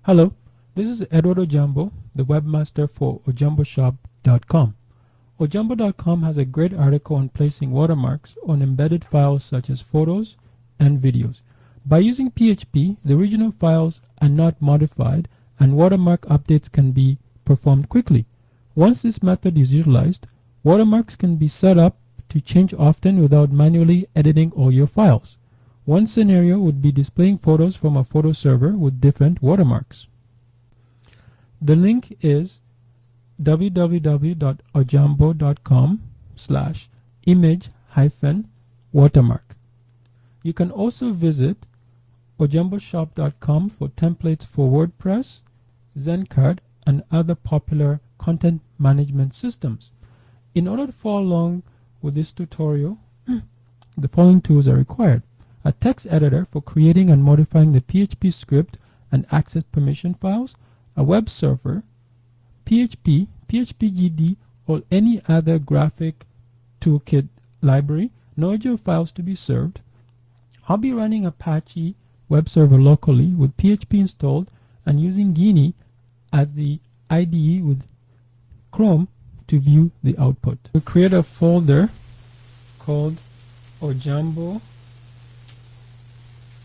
Hello, this is Edward Ojambo, the webmaster for ojamboshop.com. Ojambo.com has a great article on placing watermarks on embedded files such as photos and videos. By using PHP, the original files are not modified and watermark updates can be performed quickly. Once this method is utilized, watermarks can be set up to change often without manually editing all your files. One scenario would be displaying photos from a photo server with different watermarks. The link is www.ojambo.com/image-watermark. You can also visit ojamboshop.com for templates for WordPress, Zencard, and other popular content management systems. In order to follow along with this tutorial, the following tools are required: a text editor for creating and modifying the PHP script and access permission files, a web server, PHP, PHPGD, or any other graphic toolkit library, knowledge of files to be served. I'll be running Apache web server locally with PHP installed and using Guinea as the IDE with Chrome to view the output. We'll create a folder called Ojambo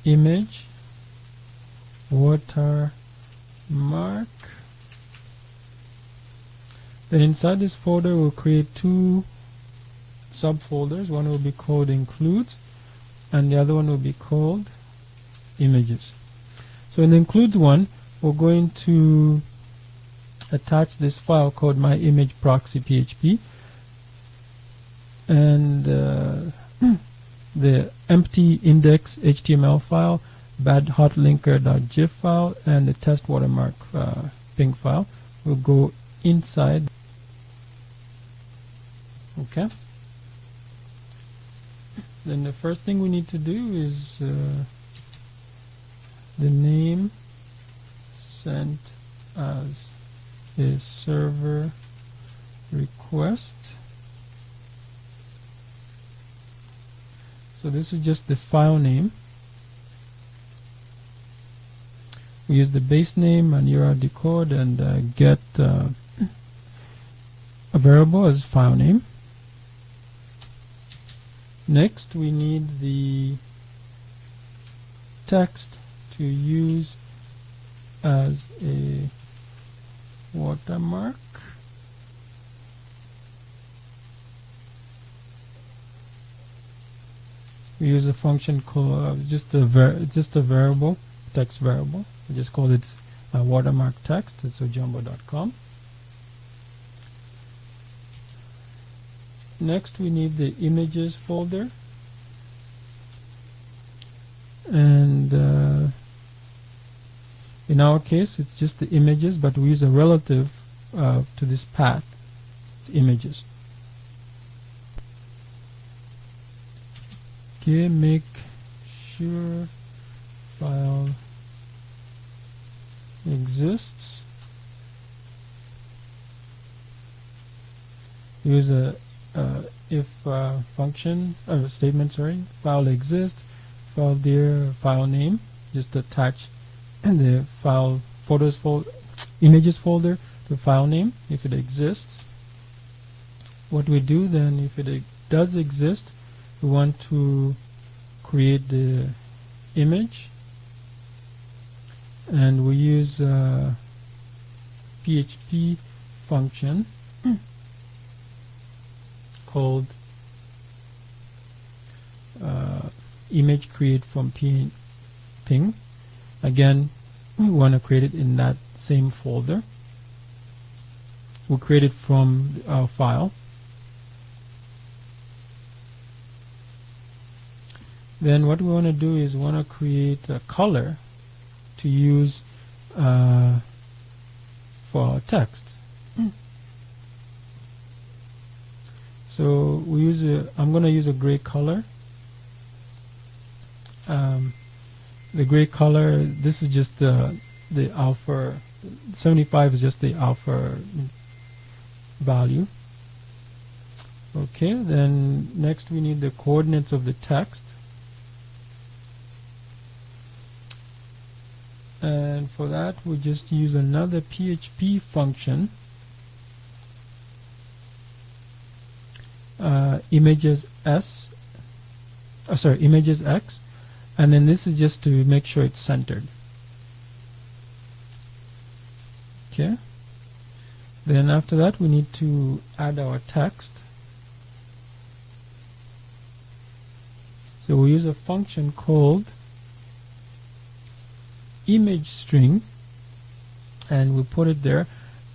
Image Watermark. Then inside this folder we'll create two subfolders. One will be called Includes and the other one will be called Images. So in the Includes one, we're going to attach this file called myimageproxy.php and the empty index HTML file, badhotlinker.gif file, and the test watermark ping file will go inside. Okay. Then the first thing we need to do is the name sent as a server request. So this is just the file name. We use the base name and URL decode and get a variable as file name. Next we need the text to use as a watermark. We use a function called just a variable, text variable. We just call it watermark text. It's ojambo.com. Next we need the images folder, and in our case it's just the images, but we use a relative to this path. It's images. Okay, make sure file exists. Use a if function statement. Sorry, file exists, file dir file name. Just attach the file photos images folder to file name if it exists. What we do then, if it does exist, we want to create the image, and we use a PHP function called image create from ping. Again, we want to create it in that same folder. We'll create it from our file. Then what we want to do is we want to create a color to use for our text. So we use I'm going to use a gray color. The gray color, this is just the alpha. 75 is just the alpha value. Okay, then next we need the coordinates of the text. and for that we just use another PHP function, images X, and then this is just to make sure it's centered. Okay, then after that we need to add our text. So we use a function called image string, and we put it there,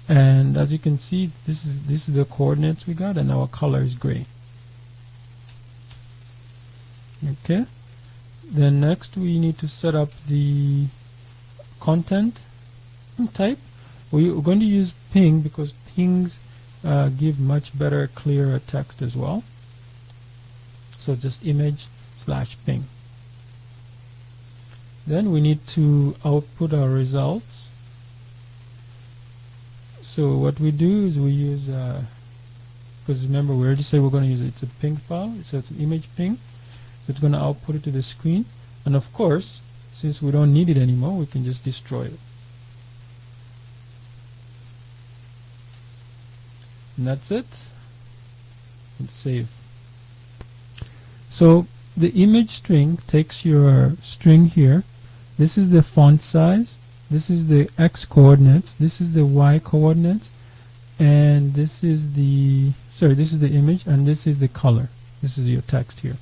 and as you can see, this is the coordinates we got, and our color is gray. Okay, then next we need to set up the content type. We're going to use ping because pings give much better, clearer text as well. So just image/ping. Then we need to output our results. So what we do is we use, because remember we already said we're going to use it's a ping file, so it's an image ping. So it's going to output it to the screen, and of course, since we don't need it anymore, we can just destroy it. And that's it. And save. So the image string takes your string here. This is the font size, this is the X coordinates, this is the Y coordinates, and this is the image, and this is the color. This is your text here.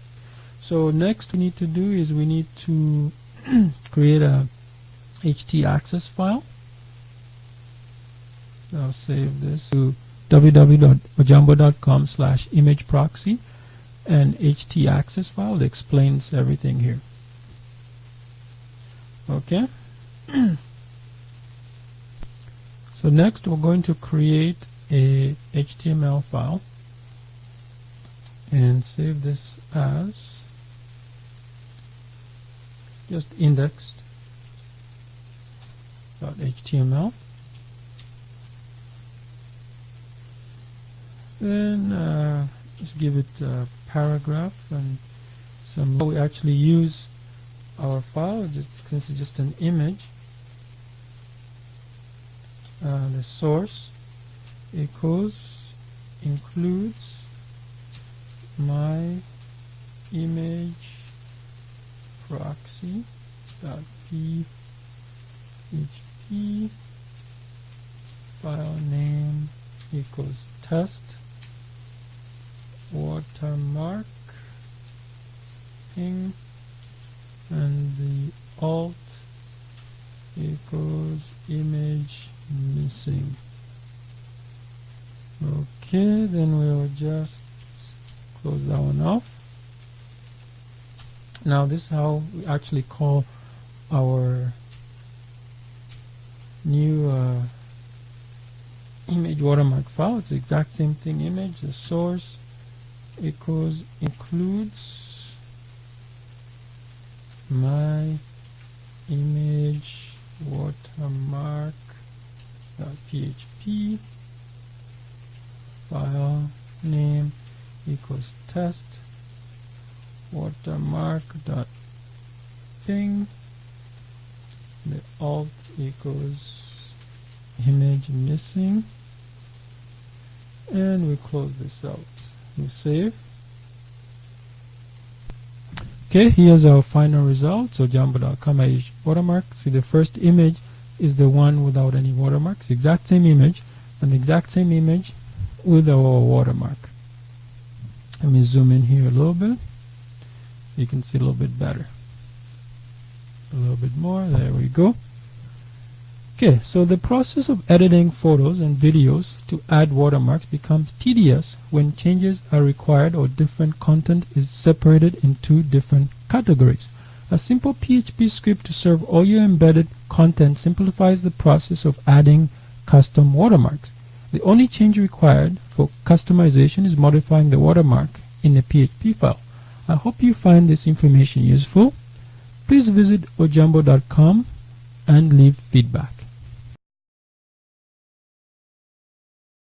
So next we need to do is we need to create a htaccess file. I'll save this to www.ojambo.com/imageproxy, and htaccess file that explains everything here. Okay. So next we're going to create a HTML file and save this as just indexed.html. Then just give it a paragraph and some. We actually use our file, since it's just an image. The source includes my image proxy.php, file name equals test, watermark, ping, and the alt equals image missing. Okay, then we'll just close that one off. Now this is how we actually call our new image watermark file. It's the exact same thing, image, the source equals includes my image watermark.php, file name equals test, watermark.ping, the alt equals image missing, and we close this out. We save. Okay, here's our final result. So Ojambo.com watermark. See, the first image is the one without any watermarks, the exact same image, and the exact same image with our watermark. Let me zoom in here a little bit. You can see a little bit better. A little bit more. There we go. Okay, so the process of editing photos and videos to add watermarks becomes tedious when changes are required or different content is separated into different categories. A simple PHP script to serve all your embedded content simplifies the process of adding custom watermarks. The only change required for customization is modifying the watermark in the PHP file. I hope you find this information useful. Please visit ojambo.com and leave feedback.